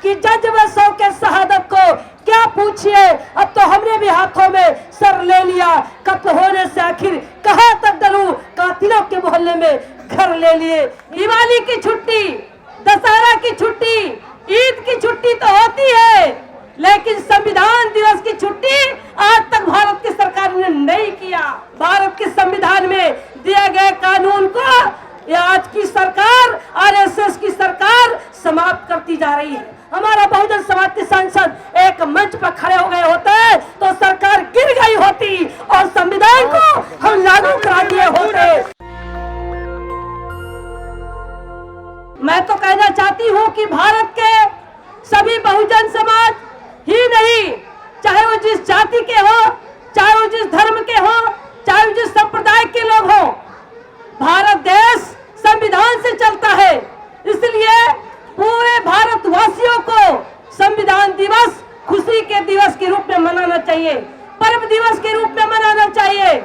कि जज व सौ के शहादत को क्या पूछिए, अब तो हमने भी हाथों में सर ले लिया। कत्ल होने से आखिर कहां तक डरूं, कातिलों के मोहल्ले में घर ले लिए। दिवाली की छुट्टी, दशहरा की छुट्टी, ईद की छुट्टी तो होती है, लेकिन संविधान दिवस की छुट्टी आज तक भारत की सरकार ने नहीं किया। भारत के संविधान में दिए गए कानून को आज की सरकार, आरएसएस की सरकार समाप्त करती जा रही है। हमारा बहुजन समाज के सांसद एक मंच पर खड़े हो गए होते तो सरकार गिर गई होती और संविधान को हम लागू करा दिए होते। मैं तो कहना चाहती हूँ कि भारत के सभी बहुजन समाज ही नहीं, चाहे वो जिस जाति के हो, चाहे वो जिस धर्म के हो, चाहे वो जिस संप्रदाय के लोग हो, भारत देश संविधान से चलता है। इसलिए पूरे भारतवासियों को संविधान दिवस खुशी के दिवस के रूप में मनाना चाहिए, पर्व दिवस के रूप में मनाना चाहिए।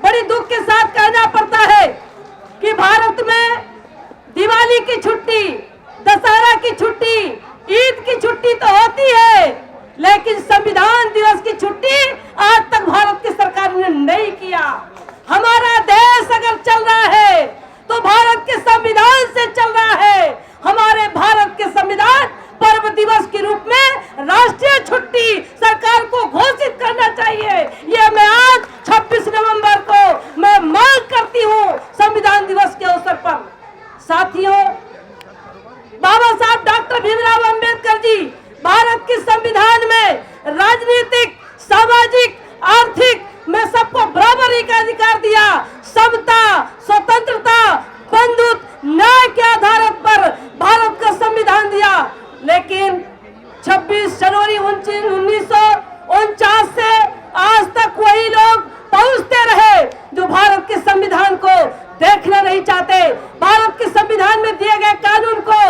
बड़ी दुख के साथ कहना पड़ता है कि भारत में दिवाली की छुट्टी, दशहरा की छुट्टी, ईद की छुट्टी तो होती है, लेकिन संविधान दिवस की छुट्टी आज तक भारत की सरकार ने नहीं किया। हमारा देश अगर चल रहा है तो भारत के संविधान से चल रहा है। हमारे भारत के संविधान पर्व दिवस के रूप में राष्ट्रीय छुट्टी सरकार को घोषित करना चाहिए। ये मैं आज 26 नवंबर को मैं मांग करती हूँ संविधान दिवस के अवसर पर। साथियों, बाबा साहब डॉक्टर भीमराव अंबेडकर जी भारत के संविधान में राजनीतिक, सामाजिक, आर्थिक में सबको बराबरी का अधिकार दिया। समता, स्वतंत्रता, बंधुत्व, न्याय के आधार पर भारत का संविधान दिया। लेकिन 26 जनवरी 1949 से आज तक वही लोग पहुंचते रहे जो भारत के संविधान को देखना नहीं चाहते, भारत के संविधान में दिए गए कानून को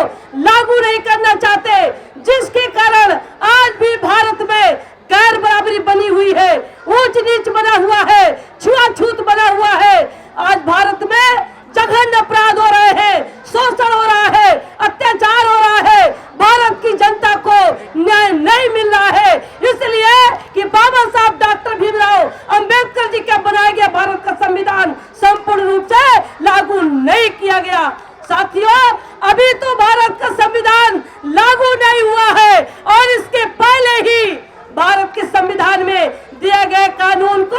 लागू नहीं करना चाहते, जिसके कारण आज भी भारत में गैर बराबरी बनी हुई है, ऊंच नीच बना हुआ है, छुआछूत बना हुआ है। आज भारत में जघन्य अपराध हो रहे हैं, शोषण हो रहा है, अत्याचार हो रहा है, भारत की जनता को न्याय नहीं मिल रहा है, इसलिए कि बाबा साहब डॉक्टर भीमराव अंबेडकर जी का बनाया गया भारत का संविधान संपूर्ण रूप से लागू नहीं किया गया। साथियों, अभी तो भारत का संविधान लागू नहीं हुआ है और इसके पहले ही भारत के संविधान में दिए गए कानून को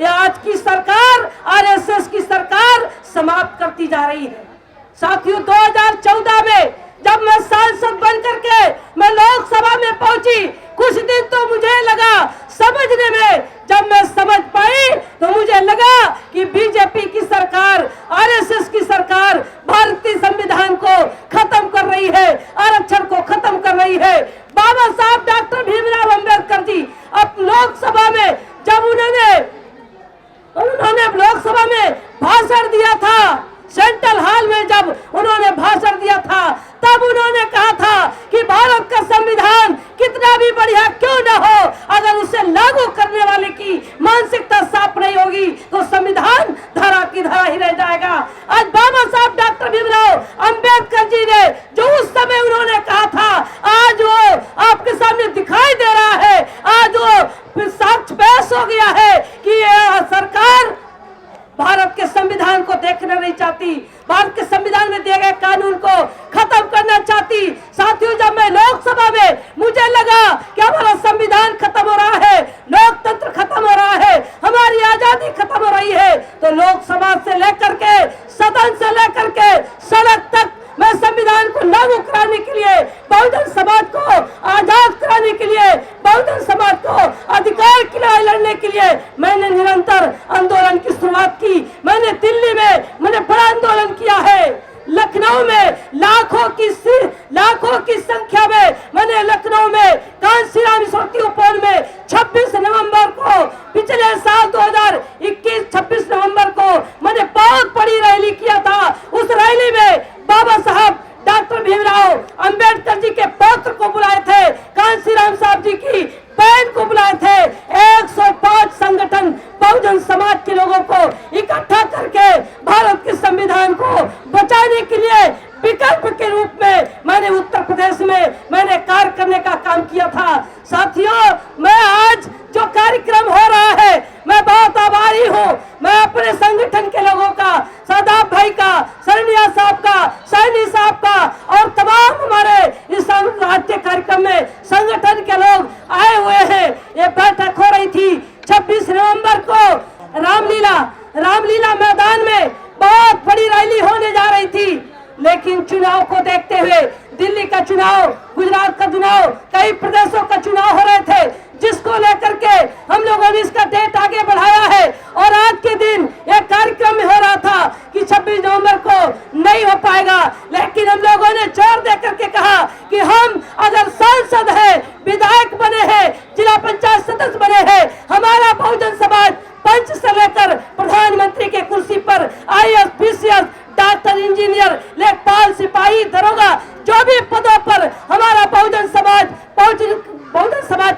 आज की सरकार, आरएसएस की सरकार समाप्त करती जा रही है। साथियों, 2014 में जब मैं सांसद बनकर के मैं लोकसभा में पहुंची, कुछ दिन तो मुझे लगा समझने में, जब मैं समझ पाई तो मुझे लगा कि बीजेपी की सरकार, आरएसएस की सरकार भारतीय संविधान को खत्म कर रही है, आरक्षण को खत्म कर रही है। बाबा साहब डॉक्टर भीमराव अंबेडकर जी अब लोकसभा में जब उन्होंने लोकसभा में भाषण दिया था, सेंट्रल हॉल में जब उन्होंने भाषण दिया था, तब उन्होंने कहा था कि भारत का संविधान कितना भी बढ़िया क्यों न हो, अगर उसे लागू करने वाले की मानसिकता साफ नहीं होगी तो संविधान धरा की धरा ही रह जाएगा। आज बाबा साहब डॉक्टर भीमराव अंबेडकर जी ने जो उस समय उन्होंने कहा था, आज वो आपके सामने दिखाई दे रहा है, आज वो साक्ष्य पेश हो गया है कि सरकार भारत के संविधान को देखना नहीं चाहती, भारत के संविधान में दिए गए कानून को खत्म करना चाहती। साथियों, जब मैं लोकसभा में मुझे लगा कि हमारा संविधान खत्म हो रहा है, लोकतंत्र खत्म हो रहा है, हमारी आजादी खत्म हो रही है, तो लोकसभा से लेकर के, सदन से लेकर के सड़क तक मैं संविधान को लागू कराने के लिए, बहुजन समाज को आजाद कराने के लिए, बहुजन समाज को अधिकार के लिए लड़ने के लिए मैंने निरंतर आंदोलन की शुरुआत की। मैंने दिल्ली में मैंने बड़ा आंदोलन किया है, लखनऊ में लाखों की संख्या में मैंने लखनऊ में कांशीराम स्मृति उपवन में 26 नवंबर को, पिछले साल 2021 26 नवंबर को मैंने बहुत बड़ी रैली किया था। उस रैली में बाबा साहब डॉक्टर भीमराव अंबेडकर जी के पौत्र को बुलाए थे, कांशीराम साहब जी की बहन को बुलाए थे। 105 संगठन बहुजन समाज के लोगों को इकट्ठा करके भारत के संविधान को बचाने के लिए विकल्प के रूप में मैंने उत्तर प्रदेश में मैंने साकार करने का काम किया था। साथियों, मैं आज जो कार्यक्रम हो रहा है मैं बहुत आभारी हूँ। मैं अपने संगठन के लोगों का, सादाब भाई का, सरनिया साहब का, सैनी साहब का और तमाम हमारे इस अंतर्राष्ट्रीय कार्यक्रम में संगठन के लोग आए हुए हैं। ये बैठक हो रही थी 26 नवंबर को रामलीला मैदान में बहुत बड़ी रैली होने जा रही थी, लेकिन चुनाव को देखते हुए दिल्ली का चुनाव, गुजरात का चुनाव, कई प्रदेशों का चुनाव हो रहे थे, जिसको लेकर के हम लोगों ने इसका डेट आगे बढ़ाया है। और आज के दिन यह कार्यक्रम हो रहा था कि 26 नवंबर को नहीं हो पाएगा, लेकिन हम लोगों ने जोर दे करके कहा कि हम अगर सांसद है, विधायक बने हैं, जिला पंचायत सदस्य बने हैं, हमारा बहुजन समाज पंच से लेकर प्रधानमंत्री के कुर्सी पर IAS, PCS, डॉक्टर, इंजीनियर, लेखपाल, सिपाही, दरोगा, जो भी पदों पर हमारा बहुजन समाज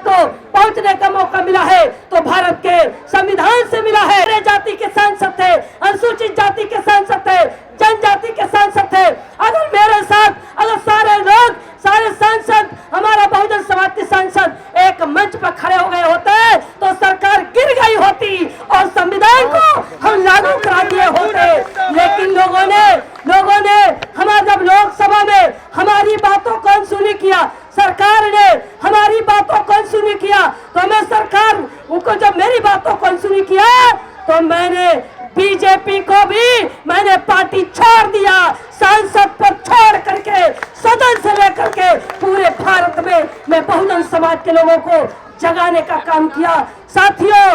को पहुंचने का मौका मिला है तो भारत के संविधान से मिला है। मेरे जाति के सांसद थे, अनुसूचित जाति के सांसद थे, जनजाति के सांसद थे। अगर मेरे साथ अगर सारे लोग, सारे सांसद, हमारा बहुजन समाज के सांसद एक मंच पर खड़े हो गए होते तो सरकार गिर गई होती और संविधान को हम लागू करा दिए होते। लेकिन लोगों ने हमारे जब लोकसभा में हमारी बातों को अनसुनी किया, सरकार ने हमारी बातों को अनसुनी किया, तो मैं सरकार उनको जब मेरी बातों को अनसुनी किया तो मैंने बीजेपी को भी मैंने पार्टी छोड़ दिया, सांसद पर छोड़ करके सदन से लेकर के पूरे भारत में मैं बहुजन समाज के लोगों को जगाने का काम किया। साथियों,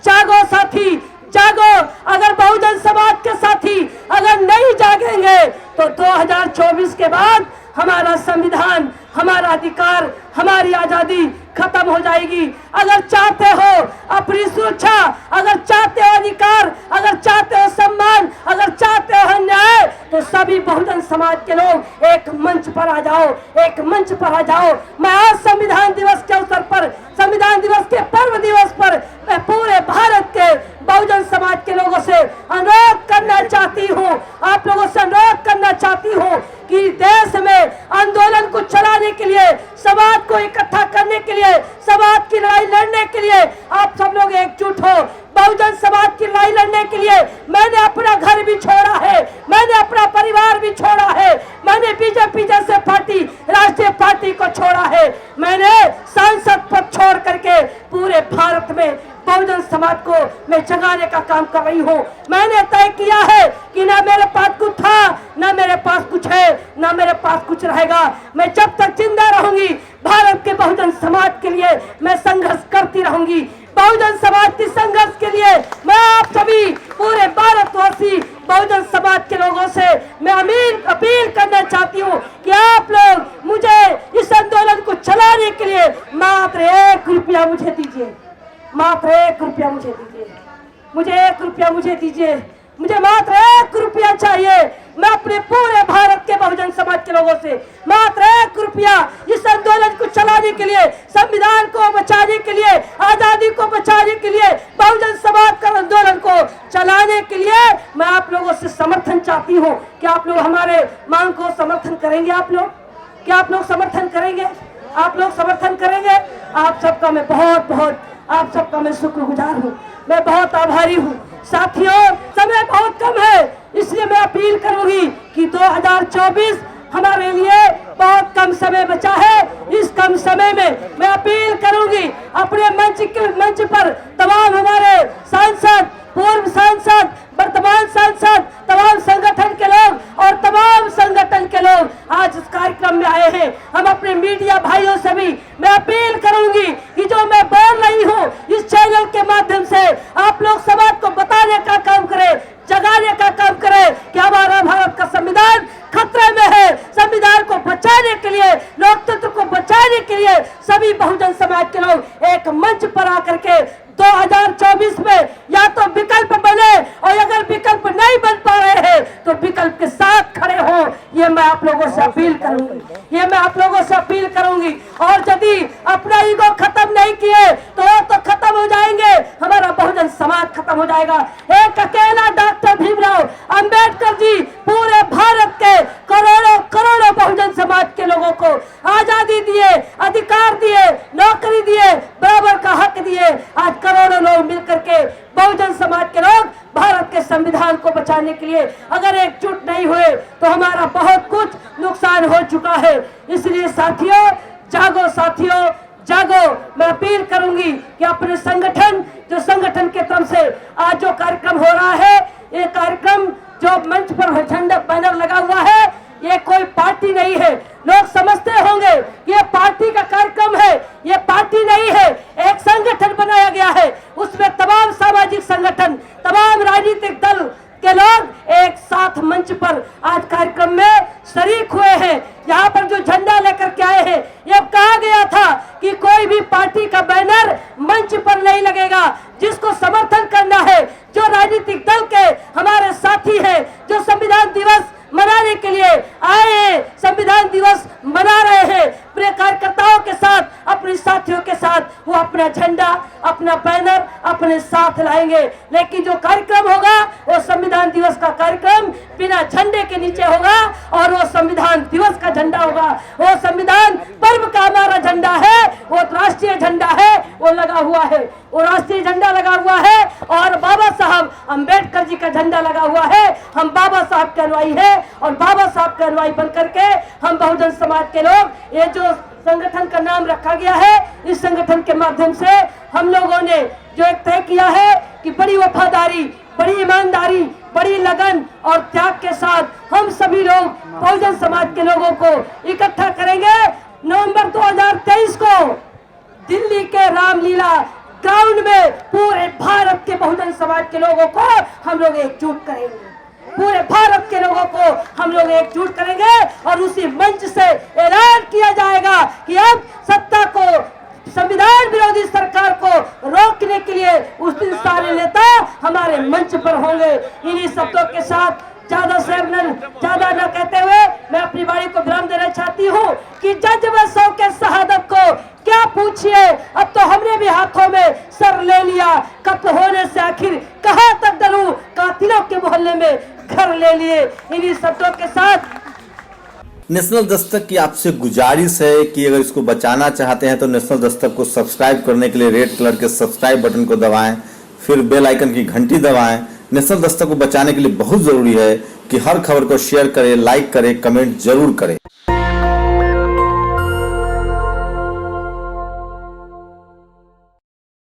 जागो साथी, जागो। अगर बहुजन समाज के साथी अगर नहीं जागेंगे तो 2024 के बाद हमारा संविधान, हमारा अधिकार, हमारी आजादी खत्म हो जाएगी। अगर चाहते हो अपनी सुरक्षा, अगर चाहते हो अधिकार, अगर चाहते हो सम्मान, अगर चाहते हो न्याय, तो सभी बहुजन समाज के लोग एक मंच पर आ जाओ, एक मंच पर आ जाओ। मैं आज संविधान दिवस के अवसर पर, संविधान दिवस के पर्व दिवस पर मैं पूरे भारत के बहुजन समाज के लोगों से अनुरोध करना चाहती हूँ, आप लोगों से अनुरोध करना चाहती हूँ कि देश में आंदोलन को चलाने के लिए, समाज को इकट्ठा करने के लिए, समाज की लड़ाई लड़ने के लिए आप सब लोग एकजुट हो। बहुजन समाज की लड़ाई लड़ने के लिए मैंने अपना घर भी छोड़ा है, मैंने अपना परिवार भी छोड़ा है, मैंने बीजेपी जैसे पार्टी, राष्ट्रीय पार्टी को छोड़ा है, मैंने सांसद पद छोड़ करके पूरे भारत में बहुजन समाज को मैं जगाने का काम कर रही हूँ। मैंने तय किया है कि ना मेरे पास कुछ था, ना मेरे पास कुछ है, ना मेरे पास कुछ रहेगा। मैं जब तक जिंदा रहूंगी भारत के बहुजन समाज के लिए मैं संघर्ष करती रहूंगी। बहुजन समाज की संघर्ष के लिए मैं आप सभी पूरे भारतवासी बहुजन समाज के लोगों से मैं अपील करना चाहती हूँ कि आप लोग मुझे इस आंदोलन को चलाने के लिए मात्र 1 रुपया मुझे दीजिए, मात्र 1 रुपया मुझे दीजिए, मुझे 1 रुपया मुझे दीजिए, मुझे मात्र 1 रुपया चाहिए। मैं अपने पूरे भारत के बहुजन समाज के लोगों से मात्र 1 रुपया इस आंदोलन को चलाने के लिए, संविधान को बचाने के लिए, आजादी को बचाने के लिए, बहुजन समाज का आंदोलन को चलाने के लिए मैं आप लोगों से समर्थन चाहती हूँ कि आप लोग हमारे मांग को समर्थन करेंगे। आप लोग क्या आप लोग समर्थन करेंगे? आप लोग समर्थन करेंगे? आप सबका मैं बहुत आप सबका मैं शुक्रगुजार हूँ, मैं बहुत आभारी हूँ। साथियों, समय बहुत कम है, इसलिए मैं अपील करूंगी कि 2024 हमारे लिए बहुत कम समय बचा है। इस कम समय में मैं अपील करूंगी अपने मंच पर तमाम हमारे सांसद, पूर्व सांसद, वर्तमान सांसद, तमाम संगठन के लोग और तमाम संगठन के लोग आज इस कार्यक्रम में आए हैं। हम अपने मीडिया भाइयों से भी मैं अपील करूंगी कि जो मैं बोल रही हूँ इस चैनल के माध्यम से आप लोग समाज को बताने का काम करें, जगाने का काम करें कि हमारा भारत का संविधान खतरे में है। संविधान को बचाने के लिए, लोकतंत्र को बचाने के लिए सभी बहुजन समाज के लोग एक मंच पर आकर के 2024 में या तो विकल्प बने और अगर विकल्प नहीं बन पा रहे हैं तो विकल्प के साथ खड़े हो। ये मैं आप लोगों से अपील करूंगी, ये मैं आप लोगों से अपील करूंगी। और यदि अपना ईगो खत्म नहीं किए तो खत्म हो जाएंगे, हमारा बहुजन समाज खत्म हो जाएगा। एक अकेला डॉक्टर भीमराव अंबेडकर जी पूरे भारत के करोड़ों बहुजन समाज के लोगों को आजादी दिए, लिए अगर एकजुट नहीं हुए तो हमारा बहुत कुछ नुकसान हो चुका है। इसलिए साथियों, जागो साथियों, जागो। मैं अपील करूंगी कि अपने संगठन, जो संगठन के तरफ से आज जो कार्यक्रम हो रहा है, ये कार्यक्रम जो मंच पर झंडा बैनर लगा हुआ है, ये कोई पार्टी नहीं है। लोग समझते होंगे ये पार्टी का कार्यक्रम है, ये पार्टी नहीं है, एक संगठन बनाया गया है। उसमें तमाम सामाजिक संगठन, तमाम राजनीतिक दल के लोग एक साथ मंच पर आज कार्यक्रम में शरीक हुए हैं। यहाँ पर जो झंडा लेकर के आए हैं, ये कहा गया था कि कोई भी पार्टी का बैनर मंच पर नहीं लगेगा। जिसको समर्थन करना है, जो राजनीतिक दल के हमारे साथी हैं, जो संविधान दिवस मनाने के लिए आए हैं, संविधान दिवस मना रहे हैं, अपने कार्यकर्ताओं के साथ, अपने साथियों के साथ, वो अपना झंडा, अपना बैनर अपने साथ लाएंगे। लेकिन जो कार्यक्रम होगा वो संविधान दिवस का कार्यक्रम बिना झंडे के नीचे होगा और वो संविधान दिवस का झंडा होगा। वो संविधान पर्व का हमारा झंडा है, वो राष्ट्रीय झंडा है, वो लगा हुआ है, वो राष्ट्रीय झंडा लगा हुआ है और बाबा साहब अंबेडकर जी का झंडा लगा हुआ है। हम बाबा साहब के अनुयायी है और बाबा साहब के अनुयायी बन करके हम बहुजन समाज के लोग, ये जो संगठन का नाम रखा गया है, इस संगठन के माध्यम से हम लोगों ने जो एक तय किया है कि बड़ी वफादारी, बड़ी ईमानदारी, बड़ी लगन और त्याग के साथ हम सभी लोग बहुजन समाज के लोगों को इकट्ठा करेंगे। नवंबर 2023 को दिल्ली के रामलीला ग्राउंड में पूरे भारत के बहुजन समाज के लोगों को हम लोग एकजुट करेंगे। पूरे भारत के लोगों को हम लोग एकजुट करेंगे और उसी मंच से ऐलान किया जाएगा कि अब सत्ता को, संविधान विरोधी सरकार को रोकने के लिए उस दिन सारे नेता हमारे मंच पर होंगे। इन्हीं शब्दों के साथ ज्यादा न कहते हुए मैं अपनी बारी को विराम देना चाहती हूँ कि जज व सौ के शहादत को क्या पूछिए, अब तो हमने भी हाथों में सर ले लिया। कत्ल होने से आखिर कहाँ तक डरूं, कातिलों के मोहल्ले में घर ले लिए। इन्हीं शब्दों के साथ नेशनल दस्तक की आपसे गुजारिश है कि अगर इसको बचाना चाहते हैं तो नेशनल दस्तक को सब्सक्राइब करने के लिए रेड कलर के सब्सक्राइब बटन को दबाएं, फिर बेल आइकन की घंटी दबाएं। नेशनल दस्तक को बचाने के लिए बहुत जरूरी है कि हर खबर को शेयर करें, लाइक करें, कमेंट जरूर करें।